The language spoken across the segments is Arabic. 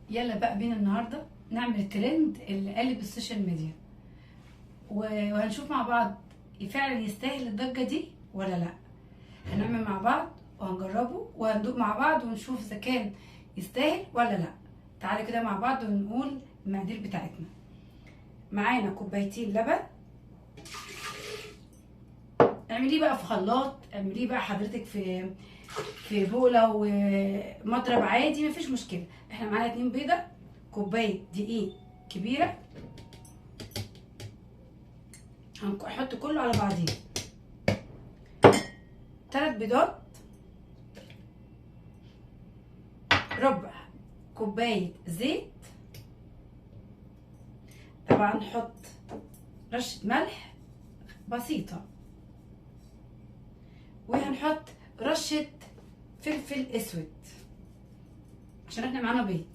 يلا بقى بينا النهارده نعمل الترند اللي قلب السوشيال ميديا، وهنشوف مع بعض فعلا يستاهل الضجه دي ولا لا. هنعمل مع بعض وهنجربه وهندوق مع بعض ونشوف اذا كان يستاهل ولا لا. تعالوا كده مع بعض ونقول المقادير بتاعتنا. معانا كوبايتين لبن، اعمليه بقى في خلاط، اعمليه بقى حضرتك في بوله ومضرب عادي مفيش مشكله. احنا معانا 2 بيضه، كوبايه دقيق كبيره، هنحط كله على بعضيه، 3 بيضات، ربع كوبايه زيت، طبعا نحط رشه ملح بسيطه، وهنحط رشه فلفل اسود عشان احنا معانا بيض،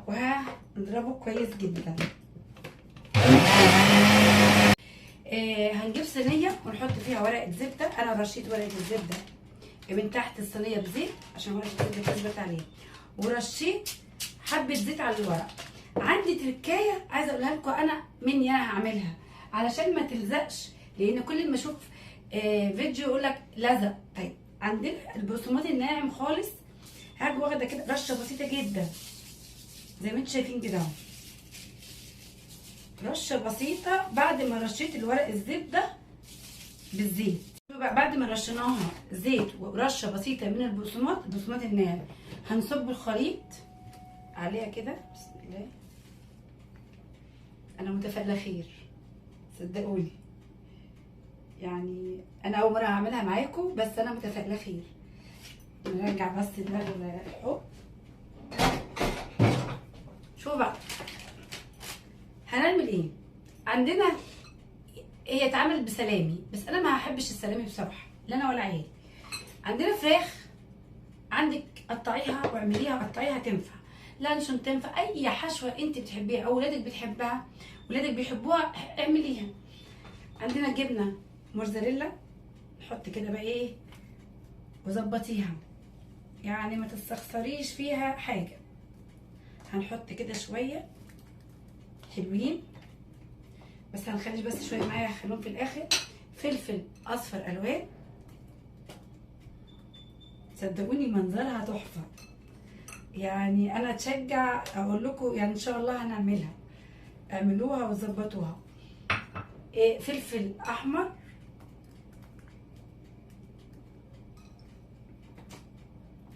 وهنضربه كويس جدا. هنجيب صينيه ونحط فيها ورقه زبده. انا رشيت ورقه الزبده من تحت الصينيه بزيت عشان ورقه الزبده تثبت عليها، ورشيت حبه زيت على الورق. عندي تركايه عايزه اقولها لكم انا مني، انا هعملها علشان ما تلزقش، لان كل ما اشوف فيديو يقول لك لزق. طيب عندنا البقسماط الناعم خالص، هاجي واخده كده رشه بسيطه جدا زي ما انتم شايفين كده اهو، رشه بسيطه بعد ما رشيت الورق الزبده بالزيت. بعد ما رشيناها زيت ورشه بسيطه من البقسماط الناعم، هنصب الخليط عليها كده. بسم الله، انا متفائله خير صدقوني، يعني انا اول مره هعملها معاكم بس انا متفائله خير. نرجع بس دماغ الحب. شوفوا بقى هنعمل ايه. عندنا هي اتعملت بسلامي بس انا ما هحبش السلامي بصراحه، لا انا ولا عيالي. عندنا فراخ، عندك قطعيها واعمليها، قطعيها تنفع، لانشون تنفع، اي حشوه انت بتحبيها او ولادك بتحبها ولادك بيحبوها اعمليها. عندنا جبنه موزاريلا، نحط كده بقى ايه وظبطيها، يعني ما تستخسريش فيها حاجه. هنحط كده شويه حلوين بس هنخلي بس شويه معايا، هخليهم في الاخر. فلفل اصفر الوان، صدقوني منظرها تحفه، يعني انا اتشجع اقول لكم يعني ان شاء الله هنعملها، اعملوها وظبطوها. فلفل احمر،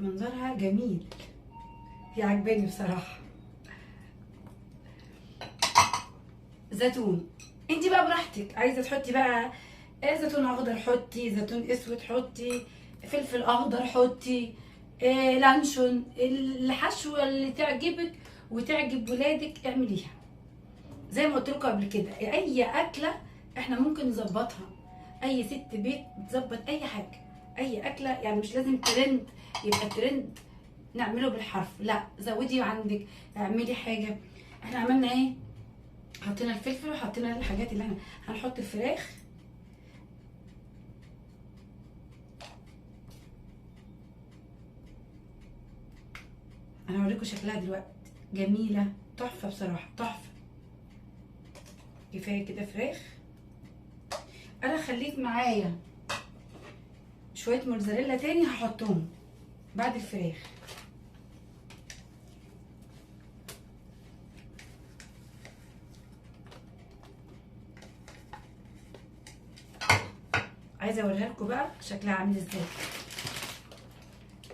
منظرها جميل، هي عجباني بصراحه. زيتون، انت بقى براحتك، عايزه تحطي بقى زيتون اخضر حطي، زيتون اسود حطي، فلفل اخضر حطي، لانشون، الحشوه اللي تعجبك وتعجب ولادك اعمليها. زي ما قلت لكم قبل كده، اي اكله احنا ممكن نظبطها، اي ست بيت تظبط اي حاجه، اي اكله، يعني مش لازم ترند يبقى الترند نعمله بالحرف، لا زودي عندك، اعملي حاجه. احنا عملنا ايه؟ حطينا الفلفل وحطينا الحاجات اللي احنا هنحط الفراخ. انا هوريكم شكلها دلوقتي، جميله تحفه بصراحه تحفه. كفايه كده فراخ. انا خليت معايا شويه موزاريلا تاني هحطهم بعد الفراخ. عايزه اوريها لكم بقى شكلها عامل ازاي.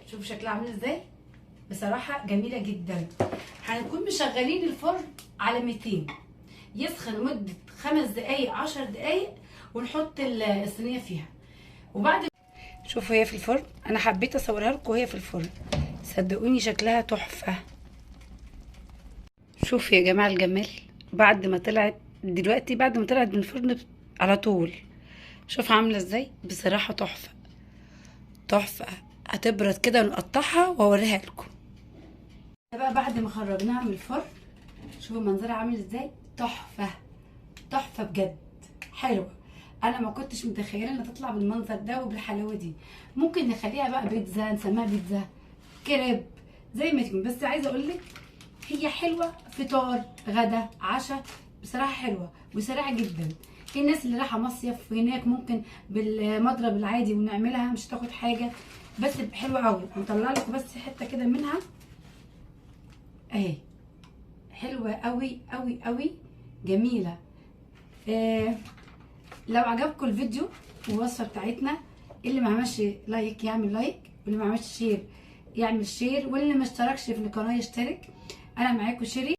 شوفوا شكلها عامل ازاي، بصراحه جميله جدا. هنكون مشغلين الفرن على 200 يسخن مده 5 دقايق 10 دقايق، ونحط الصينيه فيها. وبعد شوفوا هي في الفرن، انا حبيت اصورها لكم وهي في الفرن، صدقوني شكلها تحفه. شوفوا يا جماعه الجمال، بعد ما طلعت دلوقتي، بعد ما طلعت من الفرن على طول، شوفها عامله ازاي، بصراحه تحفه تحفه. هتبرد كده ونقطعها واوريها لكم. بقى بعد ما خرجناها من الفرن، شوفوا منظرها عامل ازاي، تحفه تحفه بجد، حلوه. انا ما كنتش متخيله انها تطلع بالمنظر ده وبالحلاوه دي. ممكن نخليها بقى بيتزا، نسميها بيتزا كريب، زي ما تكون. بس عايزه اقول لك هي حلوه فطار غدا عشاء، بصراحه حلوه وسريعه جدا. الناس اللي رايحه مصيف هناك ممكن بالمضرب العادي ونعملها، مش تاخد حاجه، بس حلوه قوي. نطلع لكم بس حته كده منها اهي، حلوه قوي قوي قوي، جميله. لو عجبكم الفيديو والوصفه بتاعتنا، اللي ما عملش لايك يعمل لايك، واللي ما عملش شير يعمل شير، واللي ما اشتركش في القناه يشترك. انا معاكم شيري.